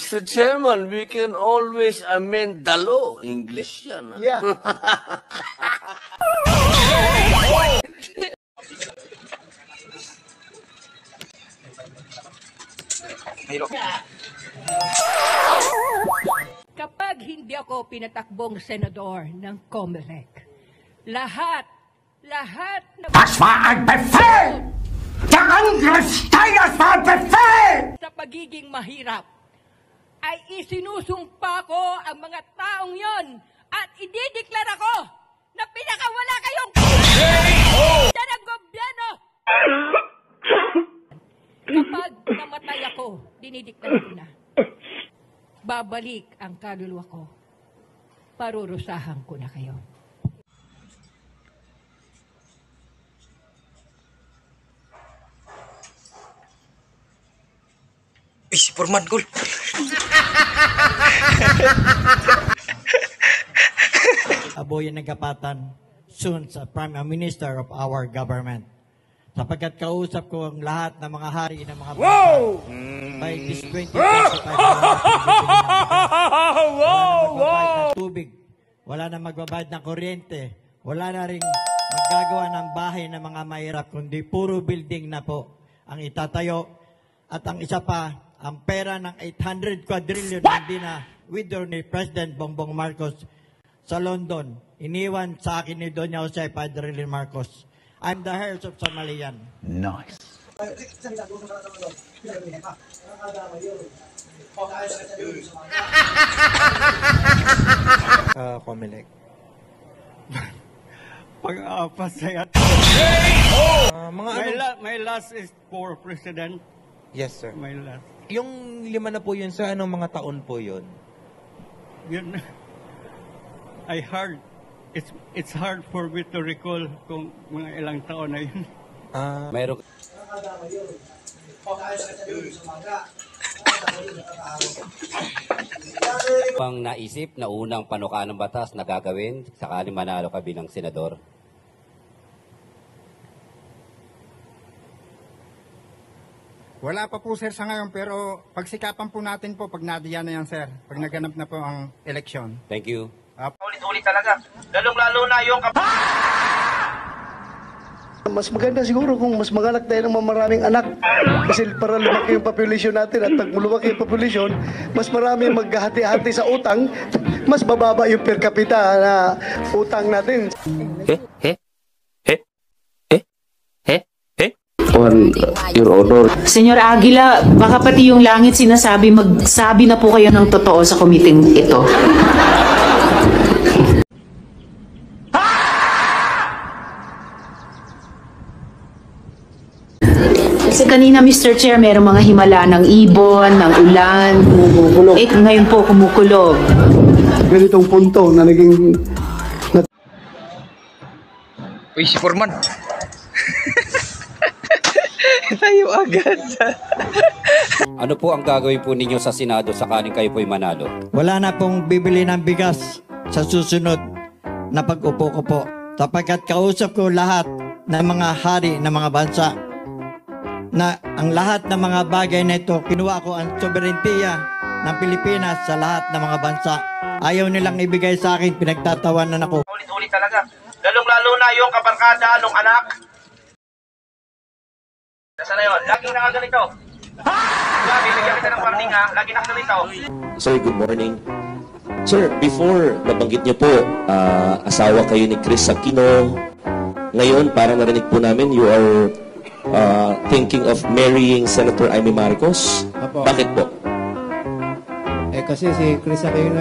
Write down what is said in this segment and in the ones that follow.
Mr. Chairman, we can always amend the law. English yan. Yeah. Kapag hindi ako pinatakbong senador ng COMELEC, lahat na sa pagiging mahirap ay isinusumpa ko ang mga taong yon at idideklara ko na pinakawala kayong ng gobyerno. Kapag namatay ako, dinideklara ko na. Babalik ang kaluluwa ko. Parurusahan ko na kayo. Uy, si Purman, Gul. Aboy ang nagkapatan soon sa Prime Minister of our government. Sapagkat kausap ko ang lahat ng mga hari ng mga bansa. By this 2025, wala na magbabayad ng tubig, wala na magbabayad ng kuryente, wala na rin maggagawa ng bahay ng mga mahirap, kundi puro building na po ang itatayo. At ang isa pa, ang pera ng 800 quadrillion hindi na withdraw ni President Bongbong Marcos sa London, iniwan sa akin ni Doña Jose Padrilin Marcos. I'm the heirs of Somalian. Nice. COMELEC. Pag-pasayat. My last is for President. Yes, sir. My last. Yung 5 na po yun, sa anong mga taon po yun? Yun. It's hard for me to recall kung mga ilang taon na yun. Mayroon pang naisip na unang panukaan ng batas na gagawin sakali manalo ka bilang senador? Wala pa po sir sa ngayon, pero pagsikapan po natin po pag nadiyan na yan sir, pag naganap na po ang eleksyon. Thank you. Ulit-ulit talaga. Lalong-lalo na yung Mas maganda siguro kung mas magalak tayo ng maraming anak. Kasi para lumaki yung population natin at pag lumaki yung population, mas marami maghahati-hati sa utang, mas bababa yung per capita na utang natin. Your Honor. Senyor Aguila, baka pati yung langit sinasabi, magsabi na po kayo ng totoo sa committee ito. Kasi kanina, Mr. Chair, mayroong mga himala ng ibon, ng ulan. Kumukulog. Ngayon po kumukulog. Ganitong punto na naging... Uy, si Purman. Tayo agad. Ano po ang gagawin po ninyo sa Senado sakaling kayo po'y manalo? Wala na pong bibili ng bigas sa susunod na pag-upo ko po. Sapagkat kausap ko lahat ng mga hari ng mga bansa na ang lahat ng mga bagay na ito, kinuha ko ang soberentiya ng Pilipinas sa lahat ng mga bansa. Ayaw nilang ibigay sa akin, pinagtatawanan ako. ulit-ulit talaga. Lalong-lalo na yung kabarkada ng anak. Nasaan na yun? Laging nakaganito. Bibigyan kita ng warning ha. Laging nakaganito. Sir, good morning. Sir, before nabanggit niyo po, asawa kayo ni Chris Aquino. Ngayon, parang narinig po namin, you are thinking of marrying Senator Amy Marcos. Apo. Bakit po? Kasi si Chris Aquino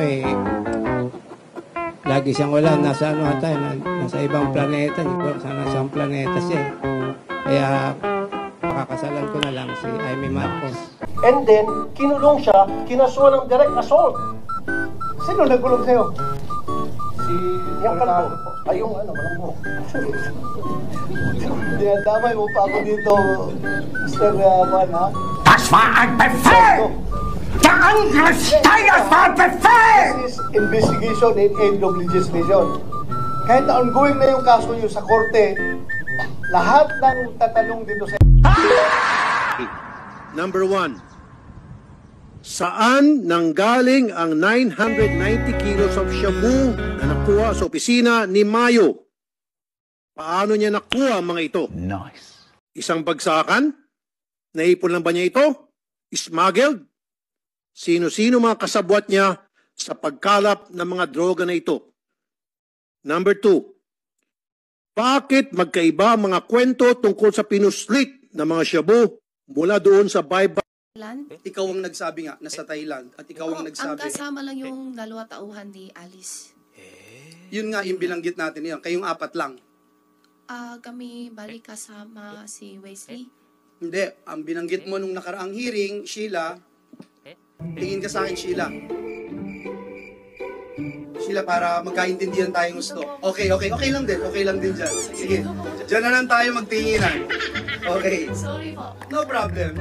lagi siyang wala, nasa nasa ibang planeta, nasa planeta siya. Kaya pakakasalan ko na lang si Amy Marcos. And then, kinulong siya, kinasuhan ng direct assault. Sino nagulong sa'yo? Si yung kalbo. Ay, yung walang mo. Dinadamay mo pa ako dito, Mr. Man, ha? Das war ein Befehl! Der Angriff Steiners war ein Befehl! This is investigation and aid of legislation. Kahit na ongoing na yung kaso nyo sa korte, lahat ng tatanong dito sa... Number 1, Saan nanggaling ang 990 kilos of shabu na nakuha sa opisina ni Mayo? Paano niya nakuha ang mga ito? Nice. Isang bagsakan? Naipon lang ba niya ito? Smuggled? Sino-sino mga kasabwat niya sa pagkalap ng mga droga na ito? Number 2, bakit magkaiba ang mga kwento tungkol sa pinuslit ng mga shabu mula doon sa Bible? Ikaw ang nagsabi nga, nasa Thailand, at ikaw ang nagsabi. Ang kasama lang yung 2 tauhan ni Alice. Yun nga yung binanggit natin yun, kayong 4 lang. Kami balik kasama si Wesley. Hindi, ang binanggit mo nung nakaraang hearing, Sheila, tingin ka sa akin, Sheila. Sheila, para magkaintindihan tayong gusto. Okay lang din dyan. Sige, dyan na lang tayo magtinginan. Okay. Sorry po. No problem.